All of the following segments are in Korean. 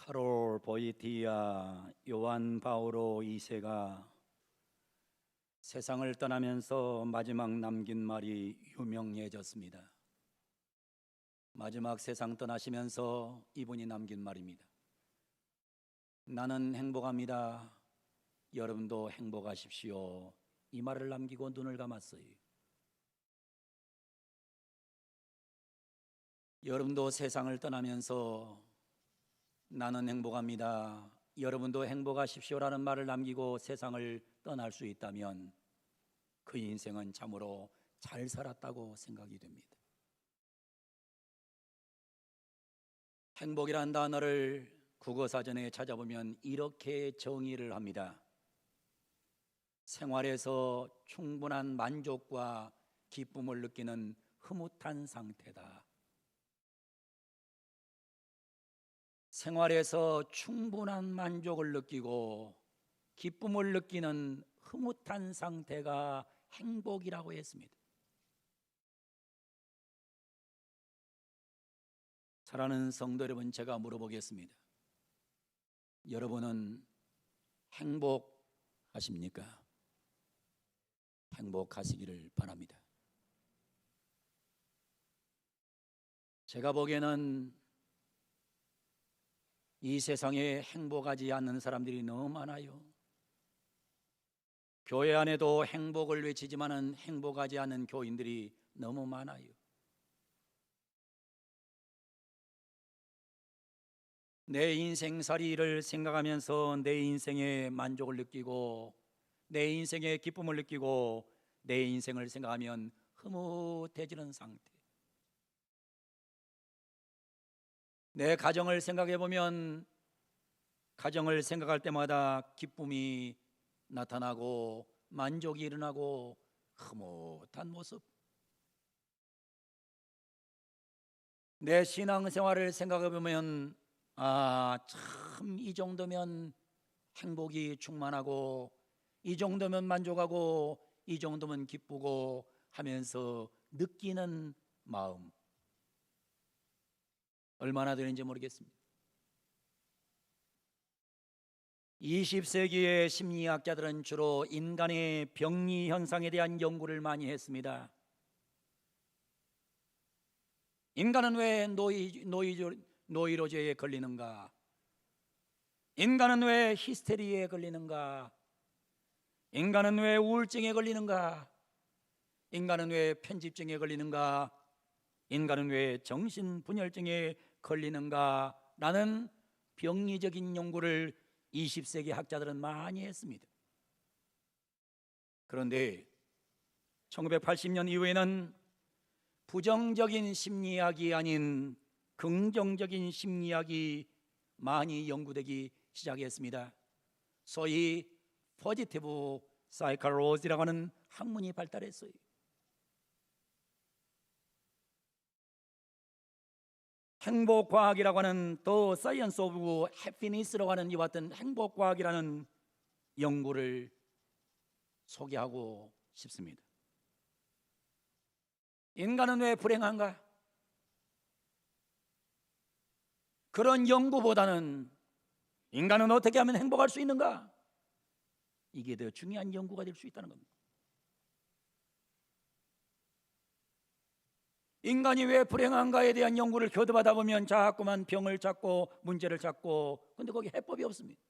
카롤 보이티아 요한 바오로 2세가 세상을 떠나면서 마지막 남긴 말이 유명해졌습니다. 마지막 세상 떠나시면서 이분이 남긴 말입니다. 나는 행복합니다. 여러분도 행복하십시오. 이 말을 남기고 눈을 감았어요. 여러분도 세상을 떠나면서 나는 행복합니다. 여러분도 행복하십시오라는 말을 남기고 세상을 떠날 수 있다면 그 인생은 참으로 잘 살았다고 생각이 됩니다. 행복이란 단어를 국어사전에 찾아보면 이렇게 정의를 합니다. 생활에서 충분한 만족과 기쁨을 느끼는 흐뭇한 상태다. 생활에서 충분한 만족을 느끼고 기쁨을 느끼는 흐뭇한 상태가 행복이라고 했습니다. 사랑하는 성도 여러분, 제가 물어보겠습니다. 여러분은 행복하십니까? 행복하시기를 바랍니다. 제가 보기에는 이 세상에 행복하지 않는 사람들이 너무 많아요. 교회 안에도 행복을 외치지만은 행복하지 않는 교인들이 너무 많아요. 내 인생살이를 생각하면서 내 인생의 만족을 느끼고 내 인생의 기쁨을 느끼고 내 인생을 생각하면 흐뭇해지는 상태. 내 가정을 생각해 보면 가정을 생각할 때마다 기쁨이 나타나고 만족이 일어나고 흐뭇한 모습. 내 신앙생활을 생각해 보면 참 이 정도면 행복이 충만하고 이 정도면 만족하고 이 정도면 기쁘고 하면서 느끼는 마음 얼마나 되는지 모르겠습니다. 20세기의 심리학자들은 주로 인간의 병리 현상에 대한 연구를 많이 했습니다. 인간은 왜 노이로제에 걸리는가? 인간은 왜 히스테리에 걸리는가? 인간은 왜 우울증에 걸리는가? 인간은 왜 편집증에 걸리는가? 인간은 왜 정신분열증에 걸리는가? 라는 병리적인 연구를 20세기 학자들은 많이 했습니다. 그런데 1980년 이후에는 부정적인 심리학이 아닌 긍정적인 심리학이 많이 연구되기 시작했습니다. 소위 포지티브 사이콜로지라고 하는 학문이 발달했어요. 행복과학이라고 하는 또 사이언스 오브 해피니스라고 하는 이와 같은 행복과학이라는 연구를 소개하고 싶습니다. 인간은 왜 불행한가? 그런 연구보다는 인간은 어떻게 하면 행복할 수 있는가? 이게 더 중요한 연구가 될 수 있다는 겁니다. 인간이 왜 불행한가에 대한 연구를 교도하다 보면 자꾸만 병을 찾고 문제를 찾고, 근데 거기 해법이 없습니다.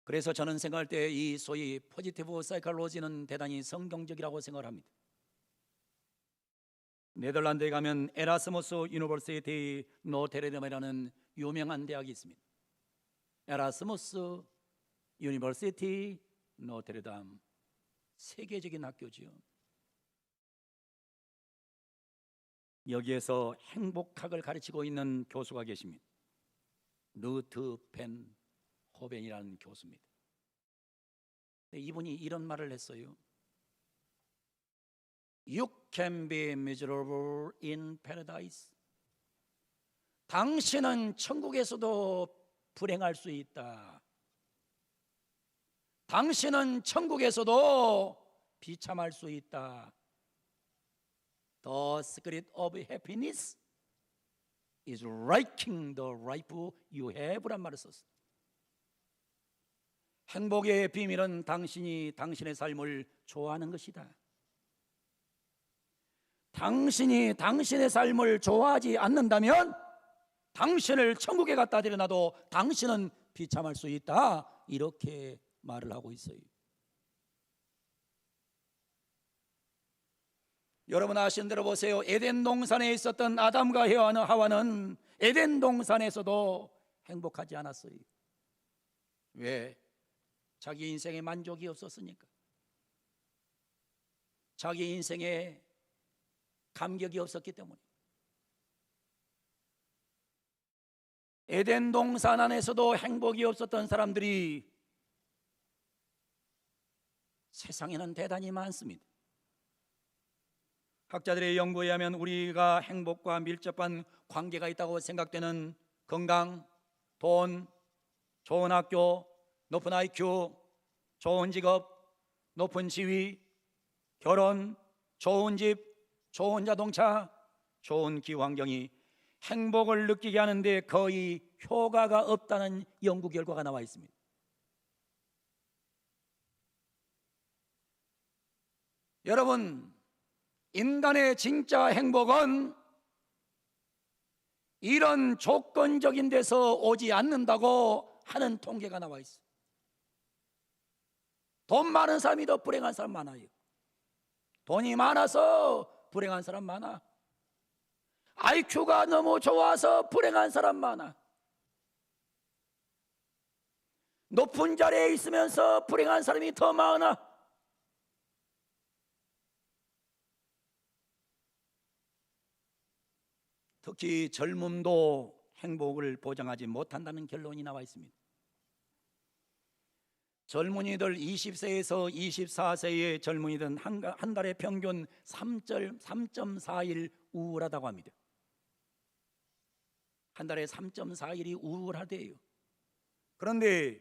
그래서 저는 생각할 때 이 소위 포지티브 사이콜로지는 대단히 성경적이라고 생각을 합니다. 네덜란드에 가면 에라스무스 유니버시티 노테르담이라는 유명한 대학이 있습니다. 에라스무스 유니버시티 노테르담, 세계적인 학교지요. 여기에서 행복학을 가르치고 있는 교수가 계십니다. 루트 벤 호벤이라는 교수입니다. 이분이 이런 말을 했어요. You can be miserable in paradise. 당신은 천국에서도 불행할 수 있다. 당신은 천국에서도 비참할 수 있다. The secret of happiness is liking the life you have란 말을 썼어. 행복의 비밀은 당신이 당신의 삶을 좋아하는 것이다. 당신이 당신의 삶을 좋아하지 않는다면 당신을 천국에 갖다 데려놔도 당신은 비참할 수 있다. 이렇게 말을 하고 있어요. 여러분 아시는 대로 보세요. 에덴 동산에 있었던 아담과 하와는 에덴 동산에서도 행복하지 않았어요. 왜? 자기 인생에 만족이 없었으니까. 자기 인생에 감격이 없었기 때문에. 에덴 동산 안에서도 행복이 없었던 사람들이 세상에는 대단히 많습니다. 학자들의 연구에 의하면 우리가 행복과 밀접한 관계가 있다고 생각되는 건강, 돈, 좋은 학교, 높은 IQ, 좋은 직업, 높은 지위, 결혼, 좋은 집, 좋은 자동차, 좋은 기후환경이 행복을 느끼게 하는데 거의 효과가 없다는 연구 결과가 나와 있습니다. 여러분, 인간의 진짜 행복은 이런 조건적인 데서 오지 않는다고 하는 통계가 나와 있어요. 돈 많은 사람이 더 불행한 사람 많아요. 돈이 많아서 불행한 사람 많아. IQ가 너무 좋아서 불행한 사람 많아. 높은 자리에 있으면서 불행한 사람이 더 많아. 특히 젊음도 행복을 보장하지 못한다는 결론이 나와 있습니다. 젊은이들 20세에서 24세의 젊은이들은 한 달에 평균 3.4일 우울하다고 합니다. 한 달에 3.4일이 우울하대요. 그런데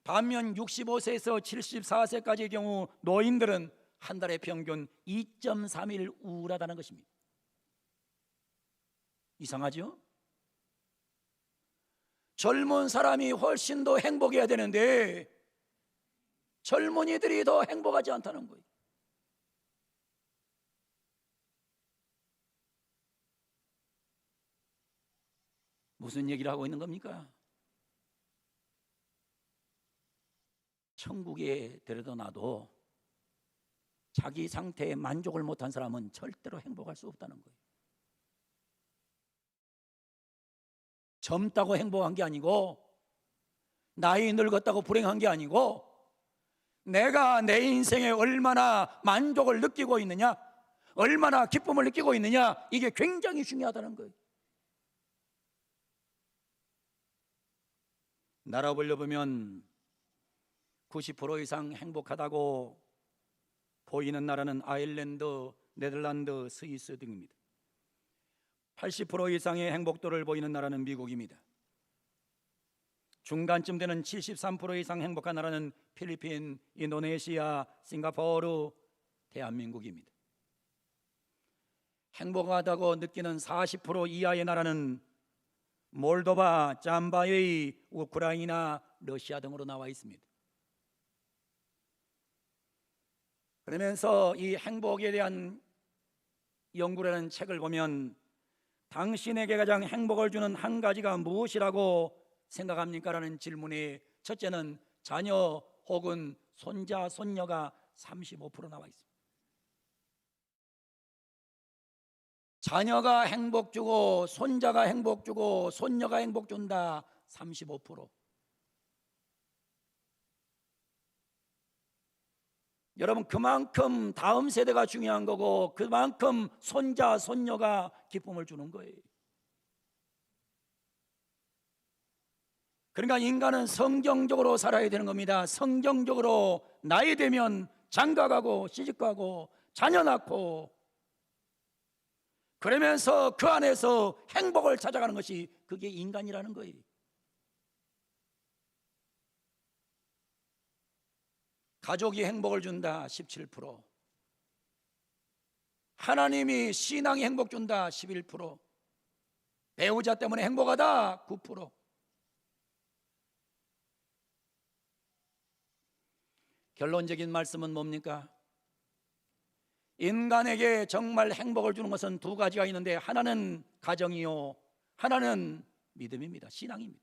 반면 65세에서 74세까지의 경우 노인들은 한 달에 평균 2.3일 우울하다는 것입니다. 이상하죠? 젊은 사람이 훨씬 더 행복해야 되는데 젊은이들이 더 행복하지 않다는 거예요. 무슨 얘기를 하고 있는 겁니까? 천국에 데려다 놔도 자기 상태에 만족을 못한 사람은 절대로 행복할 수 없다는 거예요. 젊다고 행복한 게 아니고, 나이 늙었다고 불행한 게 아니고, 내가 내 인생에 얼마나 만족을 느끼고 있느냐, 얼마나 기쁨을 느끼고 있느냐, 이게 굉장히 중요하다는 거예요. 나라 벌려보면 90% 이상 행복하다고 보이는 나라는 아일랜드, 네덜란드, 스위스 등입니다. 80% 이상의 행복도를 보이는 나라는 미국입니다. 중간쯤 되는 73% 이상 행복한 나라는 필리핀, 인도네시아, 싱가포르, 대한민국입니다. 행복하다고 느끼는 40% 이하의 나라는 몰도바, 잠바웨이, 우크라이나, 러시아 등으로 나와 있습니다. 그러면서 이 행복에 대한 연구라는 책을 보면 당신에게 가장 행복을 주는 한 가지가 무엇이라고 생각합니까? 라는 질문에 첫째는 자녀 혹은 손자, 손녀가 35% 나와 있습니다. 자녀가 행복 주고 손자가 행복 주고 손녀가 행복 준다 35%. 여러분, 그만큼 다음 세대가 중요한 거고 그만큼 손자, 손녀가 기쁨을 주는 거예요. 그러니까 인간은 성경적으로 살아야 되는 겁니다. 성경적으로 나이 되면 장가가고 시집가고 자녀 낳고 그러면서 그 안에서 행복을 찾아가는 것이 그게 인간이라는 거예요. 가족이 행복을 준다 17%, 하나님이 신앙이 행복 준다 11%, 배우자 때문에 행복하다 9%. 결론적인 말씀은 뭡니까? 인간에게 정말 행복을 주는 것은 두 가지가 있는데, 하나는 가정이요, 하나는 믿음입니다. 신앙입니다.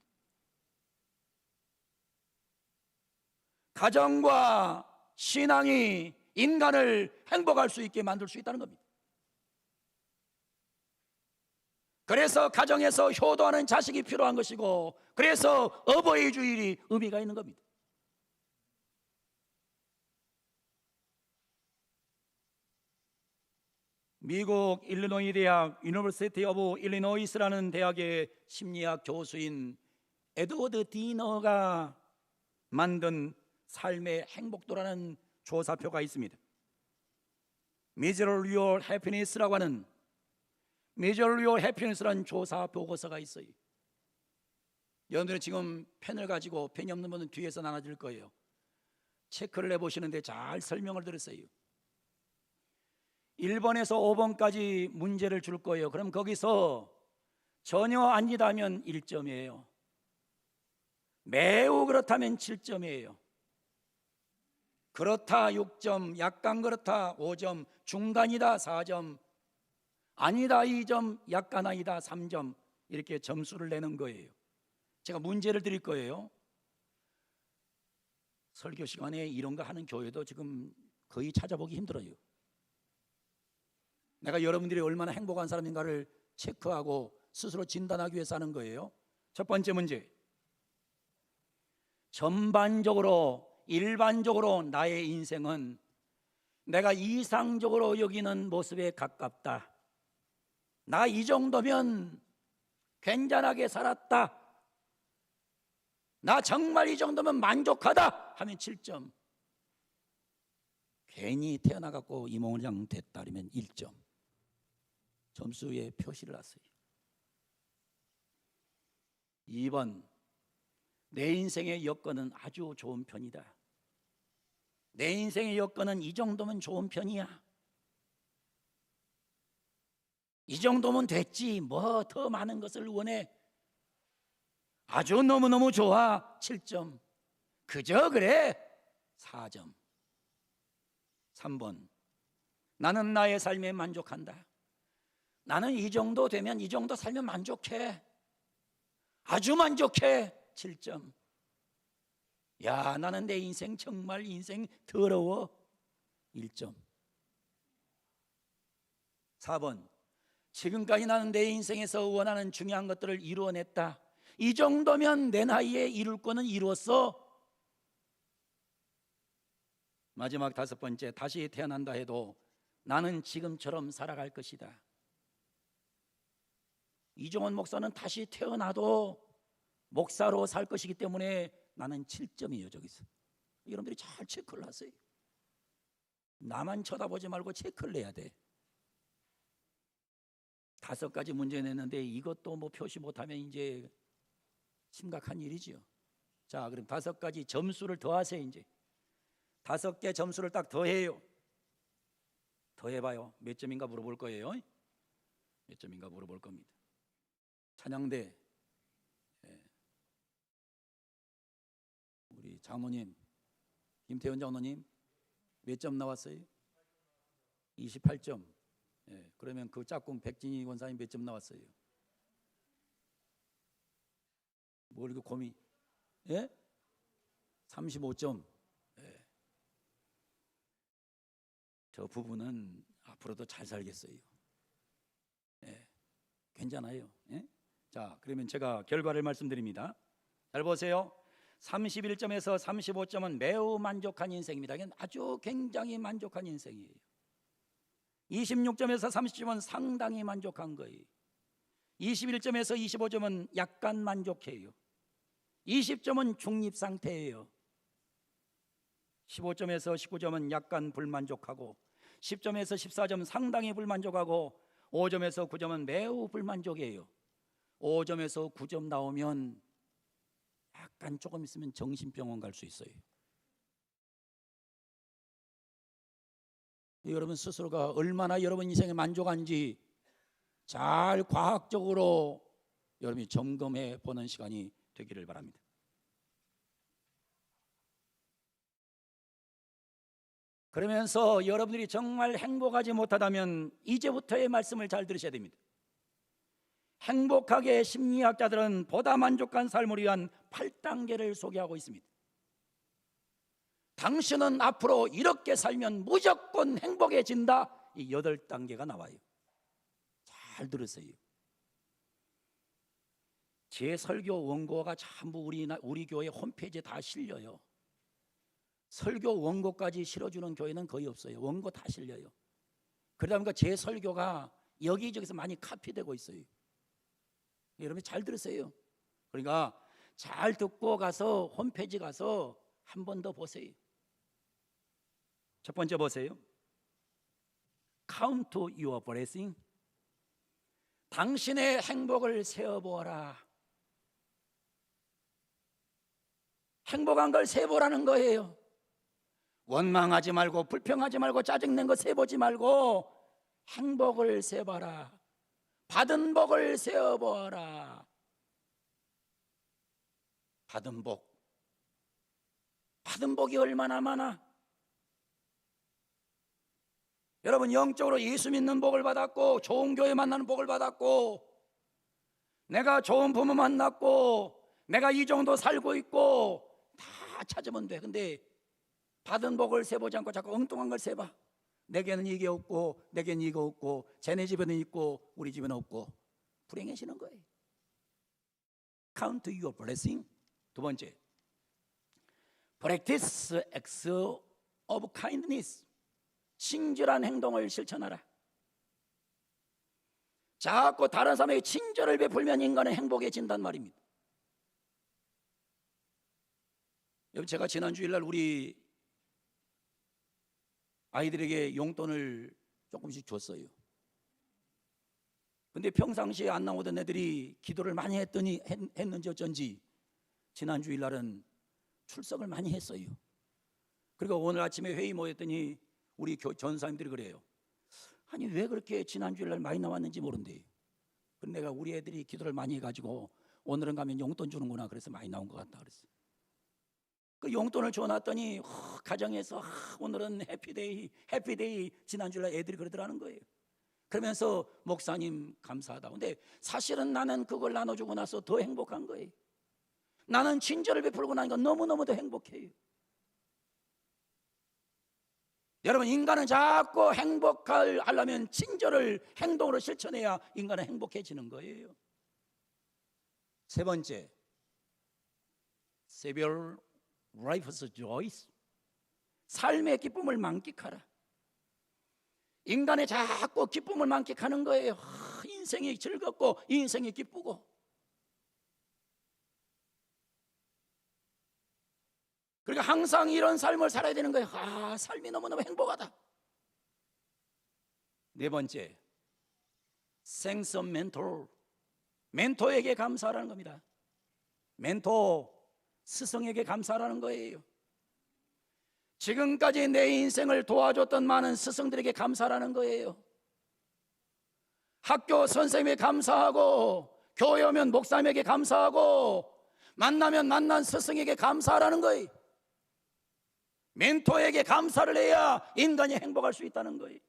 가정과 신앙이 인간을 행복할 수 있게 만들 수 있다는 겁니다. 그래서 가정에서 효도하는 자식이 필요한 것이고, 그래서 어버이 주일이 의미가 있는 겁니다. 미국 일리노이 대학 유니버시티 오브 일리노이스라는 대학의 심리학 교수인 에드워드 디너가 만든 삶의 행복도라는 조사표가 있습니다. Measure Your Happiness라고 하는 Measure Your Happiness라는 조사 보고서가 있어요. 여러분들은 지금 펜을 가지고, 펜이 없는 분은 뒤에서 나눠줄 거예요. 체크를 해보시는데 잘 설명을 들었어요. 1번에서 5번까지 문제를 줄 거예요. 그럼 거기서 전혀 아니다면 1점이에요. 매우 그렇다면 7점이에요. 그렇다 6점, 약간 그렇다 5점, 중간이다 4점, 아니다 2점, 약간 아니다 3점, 이렇게 점수를 내는 거예요. 제가 문제를 드릴 거예요. 설교 시간에 이런 거 하는 교회도 지금 거의 찾아보기 힘들어요. 내가 여러분들이 얼마나 행복한 사람인가를 체크하고 스스로 진단하기 위해서 하는 거예요. 첫 번째 문제, 전반적으로 일반적으로 나의 인생은 내가 이상적으로 여기는 모습에 가깝다. 나 이 정도면 괜찮하게 살았다. 나 정말 이 정도면 만족하다 하면 7점. 괜히 태어나갖고 이 모양 됐다 그러면 1점. 점수에 표시를 놨어요. 2번, 내 인생의 여건은 아주 좋은 편이다. 내 인생의 여건은 이 정도면 좋은 편이야. 이 정도면 됐지, 뭐 더 많은 것을 원해. 아주 너무너무 좋아. 7점. 그저 그래. 4점. 3번, 나는 나의 삶에 만족한다. 나는 이 정도 되면, 이 정도 살면 만족해. 아주 만족해. 7점. 야, 나는 내 인생 정말 인생 더러워. 1점. 4번, 지금까지 나는 내 인생에서 원하는 중요한 것들을 이루어냈다. 이 정도면 내 나이에 이룰 거는 이루었어. 마지막 5번째, 다시 태어난다 해도 나는 지금처럼 살아갈 것이다. 이종원 목사는 다시 태어나도 목사로 살 것이기 때문에 나는 7점이에요. 저기서 여러분들이 잘 체크를 하세요. 나만 쳐다보지 말고 체크를 내야 돼. 5가지 문제 냈는데 이것도 뭐 표시 못하면 이제 심각한 일이죠. 자, 그럼 5가지 점수를 더하세요. 이제 5개 점수를 딱 더해요. 더해봐요. 몇 점인가 물어볼 거예요. 몇 점인가 물어볼 겁니다. 찬양대 우리 장모님 김태현 장로님 몇 점 나왔어요? 28점. 그러면 그 짝꿍 백진희 권사님 몇 점 나왔어요? 뭘 이거 고민? 35점. 저 부부는 앞으로도 잘 살겠어요. 괜찮아요. 자, 그러면 제가 결과를 말씀드립니다. 잘 보세요. 31점에서 35점은 매우 만족한 인생입니다. 이건 아주 굉장히 만족한 인생이에요. 26점에서 30점은 상당히 만족한 거예요. 21점에서 25점은 약간 만족해요. 20점은 중립 상태예요. 15점에서 19점은 약간 불만족하고, 10점에서 14점 상당히 불만족하고, 5점에서 9점은 매우 불만족이에요. 5점에서 9점 나오면 약간 조금 있으면 정신병원 갈 수 있어요. 여러분 스스로가 얼마나 여러분 인생에 만족한지 잘 과학적으로 여러분이 점검해 보는 시간이 되기를 바랍니다. 그러면서 여러분들이 정말 행복하지 못하다면 이제부터의 말씀을 잘 들으셔야 됩니다. 행복하게 심리학자들은 보다 만족한 삶을 위한 8단계를 소개하고 있습니다. 당신은 앞으로 이렇게 살면 무조건 행복해진다. 이 8단계가 나와요. 잘 들으세요. 제 설교 원고가 전부 우리 교회 홈페이지에 다 실려요. 설교 원고까지 실어주는 교회는 거의 없어요. 원고 다 실려요. 그러다 보니까 제 설교가 여기저기서 많이 카피되고 있어요. 여러분 잘 들으세요. 그러니까 잘 듣고 가서 홈페이지 가서 한 번 더 보세요. 첫 번째 보세요. Count your blessing. 당신의 행복을 세어보아라. 행복한 걸 세보라는 거예요. 원망하지 말고 불평하지 말고 짜증낸 거 세보지 말고 행복을 세봐라. 받은 복을 세어보아라. 받은 복이 얼마나 많아. 여러분 영적으로 예수 믿는 복을 받았고 좋은 교회 만나는 복을 받았고 내가 좋은 부모 만났고 내가 이 정도 살고 있고 다 찾으면 돼. 근데 받은 복을 세보지 않고 자꾸 엉뚱한 걸 세봐. 내게는 이게 없고 내게는 이거 없고 쟤네 집에는 있고 우리 집에는 없고 불행해지는 거예요. Count your blessing. 두 번째, Practice acts of kindness. 친절한 행동을 실천하라. 자꾸 다른 사람에게 친절을 베풀면 인간은 행복해진단 말입니다. 여러분 제가 지난 주일날 우리 아이들에게 용돈을 조금씩 줬어요. 근데 평상시에 안 나오던 애들이 기도를 많이 했는지 어쩐지 지난 주일날은 출석을 많이 했어요. 그리고 오늘 아침에 회의 모였더니 우리 전사님들이 그래요. 아니 왜 그렇게 지난 주일날 많이 나왔는지 모른대. 근데 내가 우리 애들이 기도를 많이 해가지고 오늘은 가면 용돈 주는구나 그래서 많이 나온 것 같다 그랬어. 그 용돈을 줘놨더니 가정에서 오늘은 해피데이 지난 주일날 애들이 그러더라는 거예요. 그러면서 목사님 감사하다. 근데 사실은 나는 그걸 나눠주고 나서 더 행복한 거예요. 나는 친절을 베풀고 나니까 너무너무 더 행복해요. 여러분 인간은 자꾸 행복하려면 친절을 행동으로 실천해야 인간은 행복해지는 거예요. 세 번째, Savor life's joys. 삶의 기쁨을 만끽하라. 인간의 자꾸 기쁨을 만끽하는 거예요. 인생이 즐겁고 인생이 기쁘고. 그러니까 항상 이런 삶을 살아야 되는 거예요. 삶이 너무너무 행복하다. 네 번째, Thanks a mentor. 멘토에게 감사하라는 겁니다. 멘토, 스승에게 감사하라는 거예요. 지금까지 내 인생을 도와줬던 많은 스승들에게 감사하라는 거예요. 학교 선생님에게 감사하고 교회 오면 목사님에게 감사하고 만나면 만난 스승에게 감사하라는 거예요. 멘토에게 감사를 해야 인간이 행복할 수 있다는 거예요.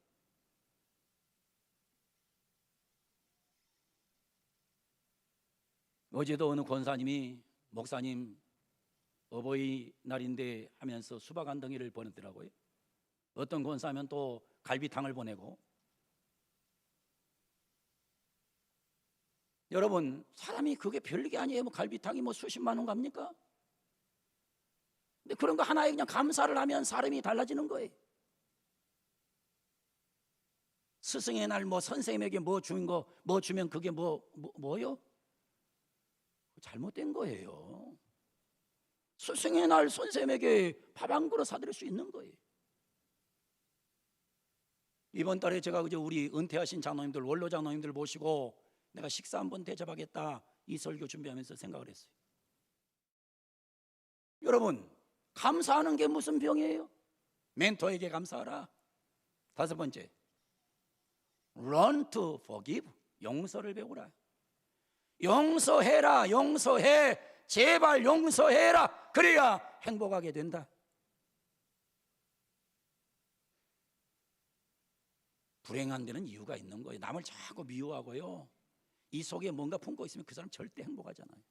어제도 어느 권사님이 목사님 어버이날인데 하면서 수박 한 덩이를 보냈더라고요. 어떤 권사면 또 갈비탕을 보내고. 여러분 사람이 그게 별게 아니에요. 갈비탕이 수십만 원 갑니까? 근데 그런 거 하나에 그냥 감사를 하면 사람이 달라지는 거예요. 스승의 날 선생님에게 주면 그게 뭐요? 잘못된 거예요. 스승의 날 선생님에게 밥 한 그릇 사드릴 수 있는 거예요. 이번 달에 제가 우리 은퇴하신 장로님들, 원로 장로님들 모시고 내가 식사 한번 대접하겠다 이 설교 준비하면서 생각을 했어요. 여러분 감사하는 게 무슨 병이에요? 멘토에게 감사하라. 다섯 번째, learn to forgive. 용서를 배우라. 용서해라. 용서해. 제발 용서해라. 그래야 행복하게 된다. 불행한 데는 이유가 있는 거예요. 남을 자꾸 미워하고요, 이 속에 뭔가 품고 있으면 그 사람 절대 행복하잖아요.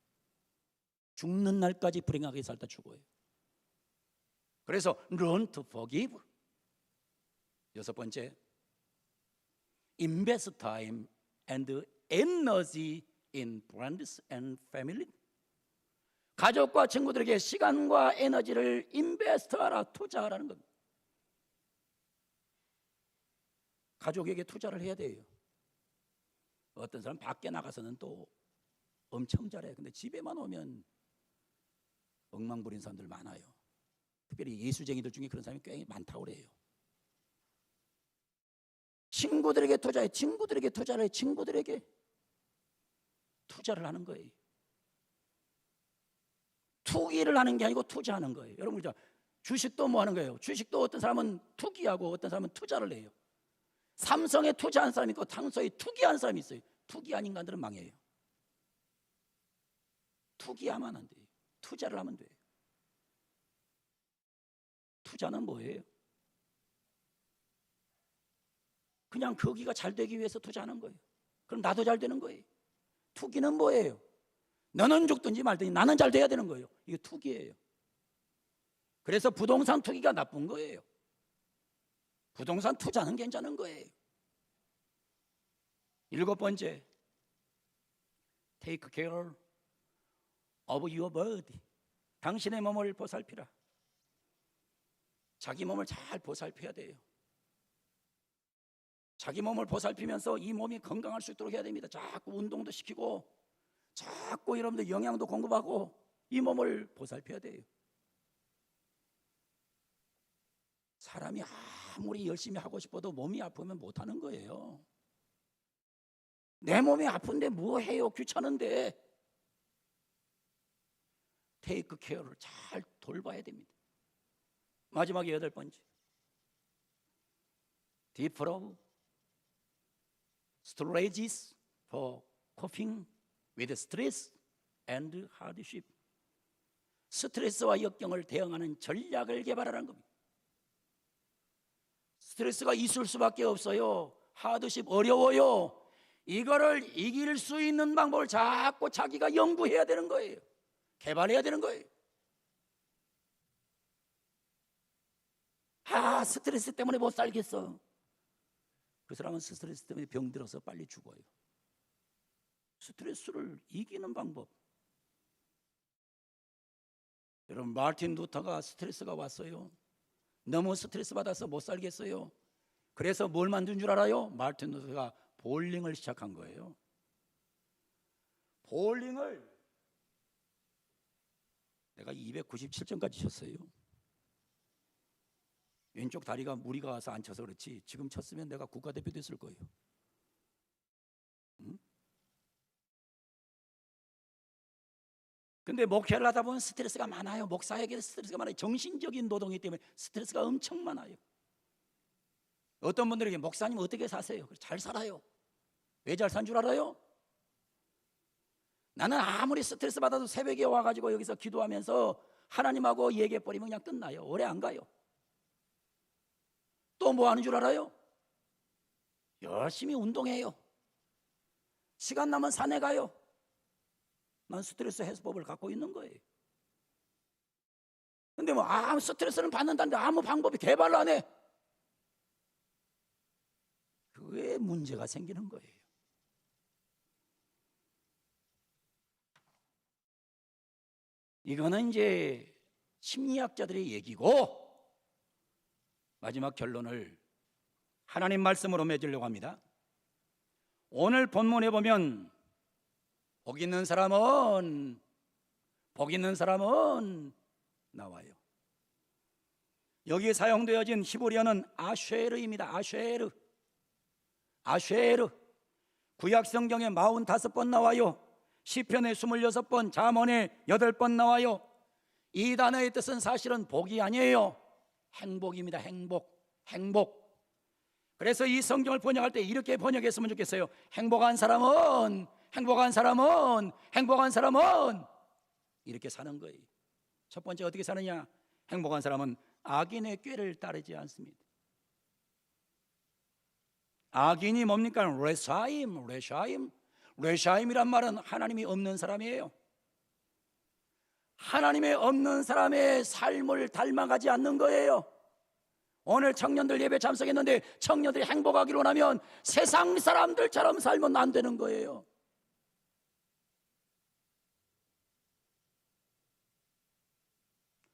죽는 날까지 불행하게 살다 죽어요. 그래서 learn to forgive. 여섯 번째, invest time and energy in friends and family. 가족과 친구들에게 시간과 에너지를 인베스트하라, 투자하라는 겁니다. 가족에게 투자를 해야 돼요. 어떤 사람 밖에 나가서는 또 엄청 잘해. 근데 집에만 오면 엉망부린 사람들 많아요. 특별히 예수쟁이들 중에 그런 사람이 꽤 많다고 그래요. 친구들에게 투자해. 친구들에게 투자를 해. 친구들에게 투자를 하는 거예요. 투기를 하는 게 아니고 투자하는 거예요. 여러분, 주식도 뭐 하는 거예요? 주식도 어떤 사람은 투기하고 어떤 사람은 투자를 해요. 삼성에 투자한 사람이 있고 당소에 투기한 사람이 있어요. 투기한 인간들은 망해요. 투기하면 안 돼요. 투자를 하면 돼요. 투자는 뭐예요? 그냥 거기가 잘 되기 위해서 투자하는 거예요. 그럼 나도 잘 되는 거예요. 투기는 뭐예요? 너는 죽든지 말든지 나는 잘 돼야 되는 거예요. 이게 투기예요. 그래서 부동산 투기가 나쁜 거예요. 부동산 투자는 괜찮은 거예요. 일곱 번째, take care of your body. 당신의 몸을 보살피라. 자기 몸을 잘 보살펴야 돼요. 자기 몸을 보살피면서 이 몸이 건강할 수 있도록 해야 됩니다. 자꾸 운동도 시키고 자꾸 여러분들 영양도 공급하고 이 몸을 보살펴야 돼요. 사람이 아무리 열심히 하고 싶어도 몸이 아프면 못하는 거예요. 내 몸이 아픈데 뭐 해요? 귀찮은데. 테이크 케어를 잘 돌봐야 됩니다. 마지막에 여덟 번째, develop strategies for coping with stress and hardship. 스트레스와 역경을 대응하는 전략을 개발하라는 겁니다. 스트레스가 있을 수밖에 없어요. 하드십 어려워요. 이거를 이길 수 있는 방법을 자꾸 자기가 연구해야 되는 거예요. 개발해야 되는 거예요. 스트레스 때문에 못 살겠어. 그 사람은 스트레스 때문에 병들어서 빨리 죽어요. 스트레스를 이기는 방법. 여러분, 마틴 루터가 스트레스가 왔어요. 너무 스트레스 받아서 못 살겠어요. 그래서 뭘 만든 줄 알아요? 마틴 루터가 볼링을 시작한 거예요. 볼링을 내가 297점까지 쳤어요. 왼쪽 다리가 무리가 와서 안 쳐서 그렇지 지금 쳤으면 내가 국가대표 됐을 거예요. 응? 근데 목회를 하다 보면 스트레스가 많아요. 목사에게 스트레스가 많아요. 정신적인 노동이기 때문에 스트레스가 엄청 많아요. 어떤 분들에게 목사님 어떻게 사세요? 잘 살아요. 왜 잘 산 줄 알아요? 나는 아무리 스트레스 받아도 새벽에 와가지고 여기서 기도하면서 하나님하고 얘기해버리면 그냥 끝나요. 오래 안 가요. 또 뭐 하는 줄 알아요? 열심히 운동해요. 시간 나면 산에 가요. 난 스트레스 해소법을 갖고 있는 거예요. 근데 뭐 스트레스는 받는다는데 아무 방법이 개발을 안 해. 그게 문제가 생기는 거예요. 이거는 이제 심리학자들의 얘기고, 마지막 결론을 하나님 말씀으로 맺으려고 합니다. 오늘 본문에 보면 복 있는 사람은 나와요. 여기에 사용되어진 히브리어는 아쉐르입니다. 아쉐르. 구약 성경에 45번 나와요. 시편에 26번, 잠언에 8번 나와요. 이 단어의 뜻은 사실은 복이 아니에요. 행복입니다. 행복. 그래서 이 성경을 번역할 때 이렇게 번역했으면 좋겠어요. 행복한 사람은, 행복한 사람은, 행복한 사람은 이렇게 사는 거예요. 첫 번째 어떻게 사느냐? 행복한 사람은 악인의 꾀를 따르지 않습니다. 악인이 뭡니까? 레샤임, 레샤임. 레샤임이란 말은 하나님이 없는 사람이에요. 하나님의 없는 사람의 삶을 닮아가지 않는 거예요. 오늘 청년들 예배 참석했는데 청년들이 행복하기로 하면 세상 사람들처럼 살면 안 되는 거예요.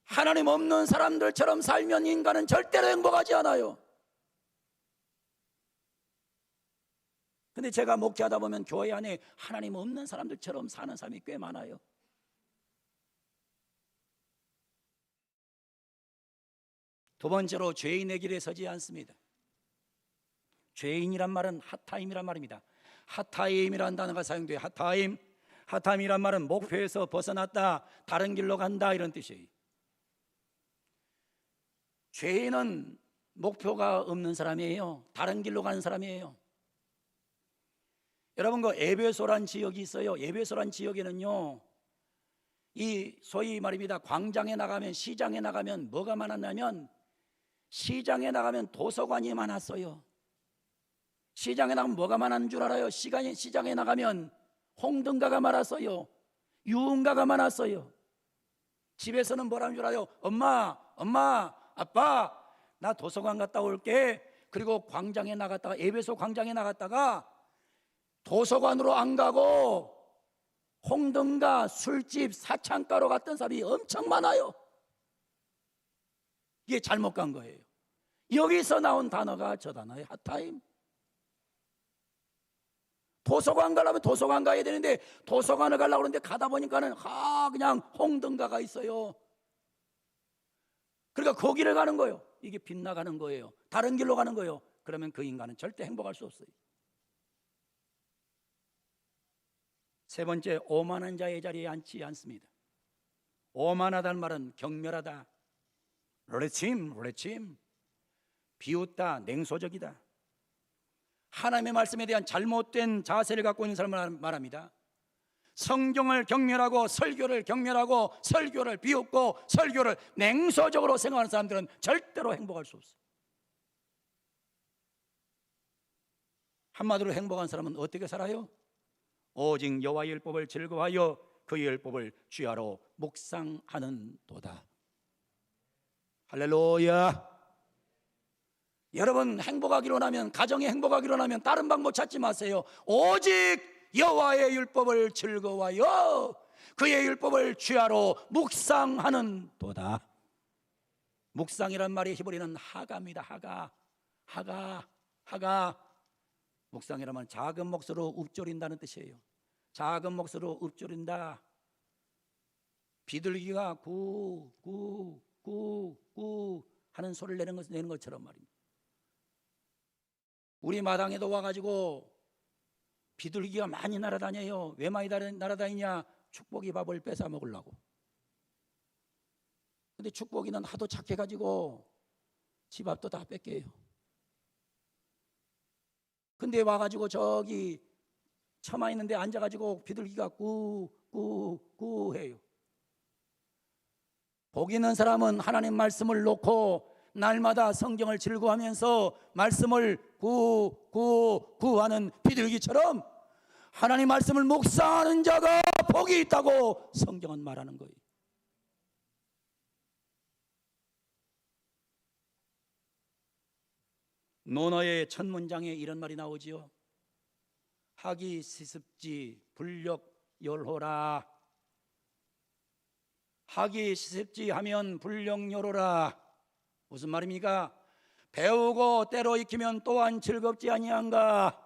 하나님 없는 사람들처럼 살면 인간은 절대로 행복하지 않아요. 근데 제가 목회하다 보면 교회 안에 하나님 없는 사람들처럼 사는 사람이 꽤 많아요. 두 번째로 죄인의 길에 서지 않습니다. 죄인이란 말은 하타임이란 말입니다. 하타임이란 단어가 사용돼요. 하타임. 하타임이란 말은 목표에서 벗어났다, 다른 길로 간다, 이런 뜻이에요. 죄인은 목표가 없는 사람이에요. 다른 길로 가는 사람이에요. 여러분, 그 에베소란 지역이 있어요. 에베소란 지역에는요, 이 소위 말입니다, 광장에 나가면, 시장에 나가면 뭐가 많았냐면, 시장에 나가면 도서관이 많았어요. 시장에 나가면 뭐가 많은 줄 알아요? 시장에 나가면 홍등가가 많았어요. 유흥가가 많았어요. 집에서는 뭐라는 줄 알아요? 엄마, 아빠, 나 도서관 갔다 올게. 그리고 광장에 나갔다가, 에베소 광장에 나갔다가 도서관으로 안 가고 홍등가, 술집, 사창가로 갔던 사람이 엄청 많아요. 이게 잘못 간 거예요. 여기서 나온 단어가 저 단어예요. 핫타임. 도서관 가려면 도서관 가야 되는데 도서관을 가려고 그러는데 가다 보니까는 그냥 홍등가가 있어요. 그러니까 거기를 가는 거예요. 이게 빗나가는 거예요. 다른 길로 가는 거예요. 그러면 그 인간은 절대 행복할 수 없어요. 세 번째, 오만한 자의 자리에 앉지 않습니다. 오만하다는 말은 경멸하다, 레침, 비웃다, 냉소적이다. 하나님의 말씀에 대한 잘못된 자세를 갖고 있는 사람을 말합니다. 성경을 경멸하고 설교를 경멸하고 설교를 비웃고 설교를 냉소적으로 생각하는 사람들은 절대로 행복할 수 없어요. 한마디로 행복한 사람은 어떻게 살아요? 오직 여호와의 율법을 즐거워하여 그의 율법을 주야로 묵상하는 도다. 할렐루야. 여러분, 행복하기로 하면, 가정에 행복하기로 하면 다른 방법 찾지 마세요. 오직 여호와의 율법을 즐거워하여 그의 율법을 주야로 묵상하는 도다. 묵상이란 말이 히브리는 하가입니다. 하가. 묵상이란 말은 작은 몫으로 읊조린다는 뜻이에요. 작은 몫으로 읊조린다. 비둘기가 구 하는 소리를 내는 것처럼 말입니다. 우리 마당에도 와가지고 비둘기가 많이 날아다녀요. 왜 많이 날아다니냐? 축복이 밥을 뺏어 먹으려고. 근데 축복이는 하도 착해가지고 집 앞도 다 뺏겨요. 근데 와가지고 저기 처마 있는데 앉아가지고 비둘기가 꾸 해요. 복 있는 사람은 하나님 말씀을 놓고 날마다 성경을 즐거워하면서 말씀을 구하는 비둘기처럼 하나님 말씀을 묵상하는 자가 복이 있다고 성경은 말하는 거예요. 논어의 첫 문장에 이런 말이 나오지요. 학이 시습지 불력열호라. 학이 시습지 하면 불력열호라. 무슨 말입니까? 배우고 때로 익히면 또한 즐겁지 아니한가?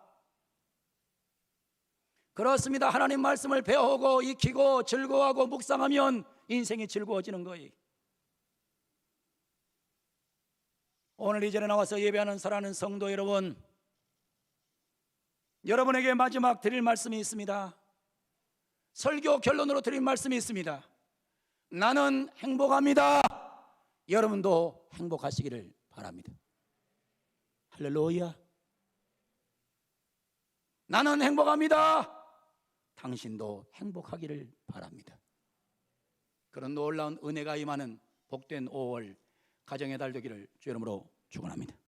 그렇습니다. 하나님 말씀을 배우고 익히고 즐거워하고 묵상하면 인생이 즐거워지는 거예요. 오늘 이 자리에 나와서 예배하는 사랑하는 성도 여러분, 여러분에게 마지막 드릴 말씀이 있습니다. 설교 결론으로 드릴 말씀이 있습니다. 나는 행복합니다. 여러분도 행복하시기를 바랍니다. 할렐루야. 나는 행복합니다. 당신도 행복하기를 바랍니다. 그런 놀라운 은혜가 임하는 복된 5월 가정의 달 되기를 주 이름으로 축원합니다.